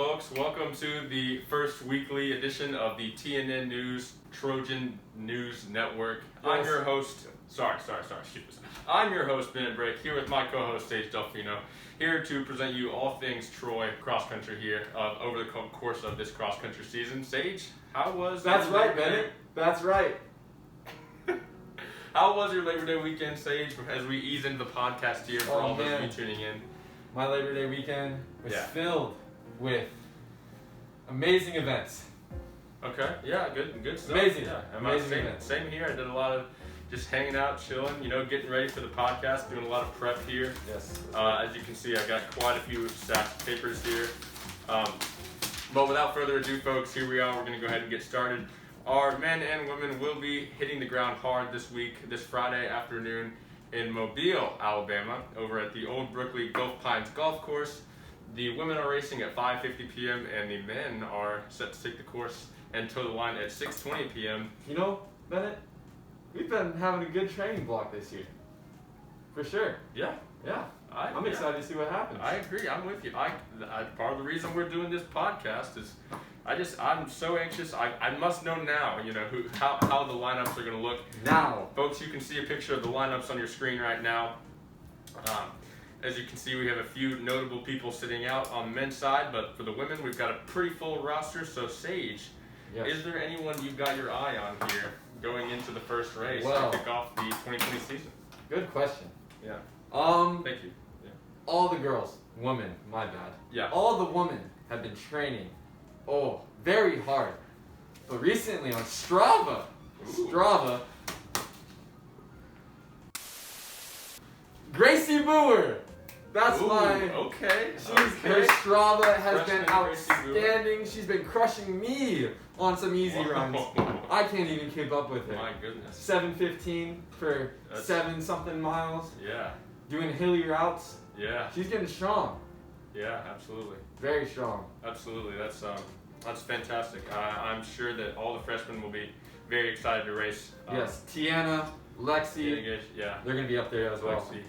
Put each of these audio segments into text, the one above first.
folks. Welcome to the first weekly edition of the TNN News Trojan News Network. Yes. I'm your host. I'm your host, Ben Brick, here with my co-host, Sage Delfino, here to present you all things Troy cross-country here over the course of this cross-country season. Sage, how was That's your right, Labor Day? Bennett. That's right. How was your Labor Day weekend, Sage, as we ease into the podcast here for all those of you tuning in? My Labor Day weekend was Yeah. filled with amazing events. Okay, yeah, good stuff. Amazing. Yeah, Amazing events. same here. I did a lot of just hanging out, chilling, getting ready for the podcast, doing a lot of prep here. Yes. As you can see, I got quite a few stacked papers here. But without further ado, folks, here we are. We're going to go ahead and get started. Our men and women will be hitting the ground hard this week, this Friday afternoon in Mobile, Alabama, over at the Old Brookley Gulf Pines Golf Course. The women are racing at 5:50 p.m. and the men are set to take the course and toe the line at 6:20 p.m. You know, Bennett, we've been having a good training block this year. For sure. Yeah, Yeah. I'm excited to see what happens. I agree. I'm with you. I part of the reason we're doing this podcast is I'm so anxious. I must know now, how the lineups are going to look. Now. Folks, you can see a picture of the lineups on your screen right now. As you can see, we have a few notable people sitting out on the men's side, but for the women, we've got a pretty full roster. So, Sage, Yes. is there anyone you've got your eye on here going into the first race Well. to kick off the 2020 season? Good question. Yeah. Thank you. Yeah. All the girls, women, my bad. Yeah. All the women have been training, very hard. But recently on Strava, Gracie Boer. That's Ooh, my. okay. Her Strava has Freshman been Gracie Boer. outstanding. She's been crushing me on some easy runs. I can't even keep up with her. My goodness. 7:15 for That's- 7-something miles. Yeah. Doing hilly routes. Yeah. She's getting strong. Yeah. Absolutely. Very strong. Absolutely. That's fantastic. I'm sure that all the freshmen will be very excited to race. Yes. Tiana, Lexi. Yeah. They're going to be up there as well. Lexi.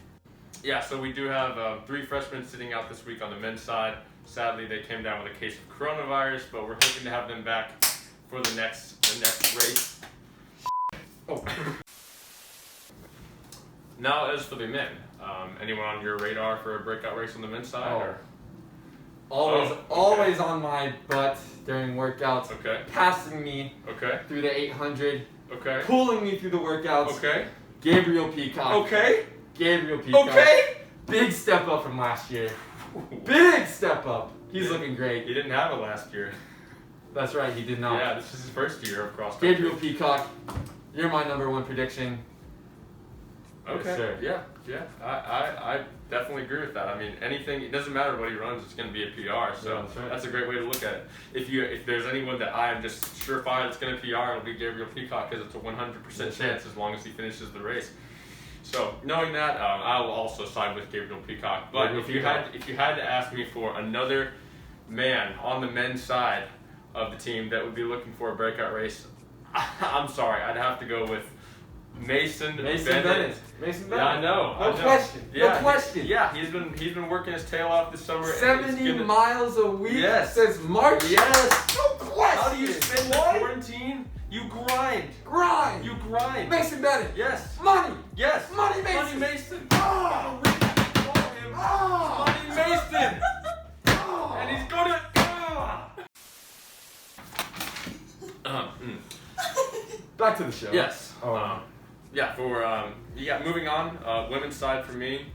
Yeah, so we do have 3 freshmen sitting out this week on the men's side. Sadly, they came down with a case of coronavirus, but we're hoping to have them back for the next race. Oh. Now, as for the men, anyone on your radar for a breakout race on the men's side? Or? Always, Oh, okay. always on my butt during workouts. Okay. Passing me Okay. through the 800. Okay. Pulling me through the workouts. Okay. Gabriel Peacock. Okay. Gabriel Peacock. Okay. Big step up from last year. Big step up. He's looking great. He didn't have it last year. That's right, he did not. Yeah, this is his first year of cross country. Gabriel Peacock, you're my number 1 prediction. Okay. Yes, sir. Yeah. I definitely agree with that. I mean, anything, it doesn't matter what he runs, it's going to be a PR. So Yeah, that's right. that's a great way to look at it. If there's anyone that I am just surefire that's going to PR, it'll be Gabriel Peacock because it's a 100% chance as long as he finishes the race. So knowing that, I will also side with Gabriel Peacock. But Gabriel if you had to ask me for another man on the men's side of the team that would be looking for a breakout race, I'm sorry, I'd have to go with Mason Bennett. Mason Bennett. Yeah, I know. No question. Yeah, No question. Yeah, he's been working his tail off this summer. and 70 it's gonna- miles a week Yes. since March. Yes. No question. How do you spend the What? quarantine? You grind. Grind. You grind. Mason Bennett. Yes. Money. Yes. Money Mason. Money Mason. Ah. Ah. Money Mason. Ah. And he's gonna. Back to the show. Yes. Oh. Yeah. Moving on. Women's side for me.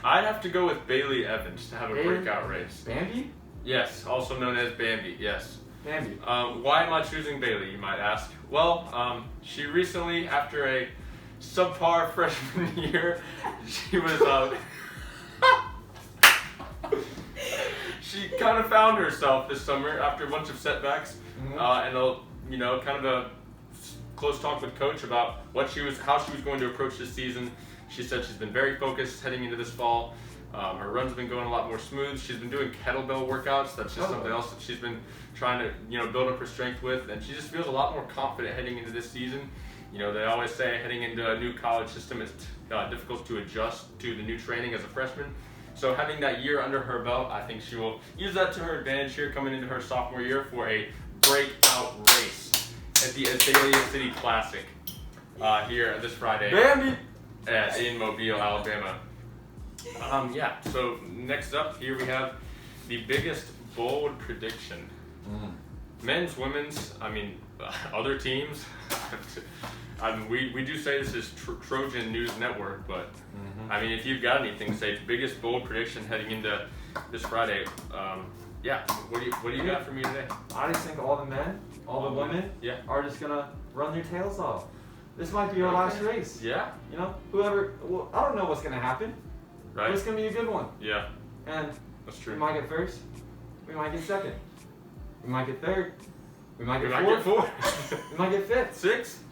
I'd have to go with Bailey Evans to have a breakout race. Bambi? Yes, also known as Bambi. Yes. Bambi. Why am I choosing Bailey, you might ask? Well, she recently, after a subpar freshman year, she was, she kind of found herself this summer after a bunch of setbacks, and kind of a close talk with coach about how she was going to approach this season. She said she's been very focused heading into this fall. Her runs have been going a lot more smooth. She's been doing kettlebell workouts. That's just something else that she's been trying to build up her strength with, and she just feels a lot more confident heading into this season. They always say heading into a new college system it's difficult to adjust to the new training as a freshman. So having that year under her belt, I think she will use that to her advantage here coming into her sophomore year for a breakout race at the Azalea City Classic here this Friday in Mobile, Alabama. Yeah, so next up here we have the biggest bold prediction. Men's, women's, other teams. We do say this is Trojan News Network, but if you've got anything to say, biggest bold prediction heading into this Friday, what do you got for me today? I just think all the men, all the women, are just gonna run their tails off. This might be our last race. Yeah. You know, I don't know what's gonna happen. Right. But it's gonna be a good one. Yeah. And that's true. We might get first. We might get second. We might get third. We might get fourth. We might get fifth. Sixth.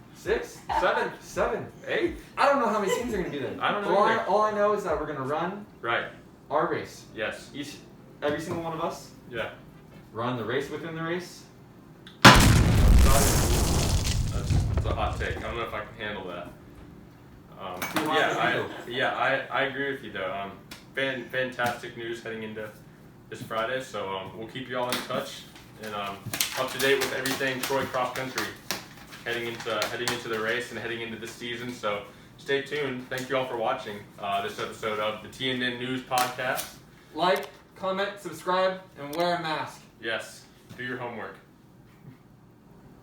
Seven. Eighth. I don't know how many teams are gonna be there. I don't know. All I know is that we're gonna run our race. Yes. Every single one of us. Yeah. Run the race within the race. That's a hot take. I don't know if I can handle that. I agree with you though. Fantastic news heading into this Friday. So we'll keep you all in touch and up to date with everything Troy cross country heading into the race and heading into the season. So stay tuned. Thank you all for watching this episode of the TNN News Podcast. Like, comment, subscribe, and wear a mask. Yes. Do your homework.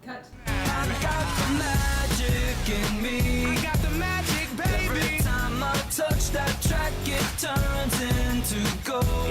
Cut. I got the magic in me. I got the magic, baby. Every time I touch that track, it turns into gold.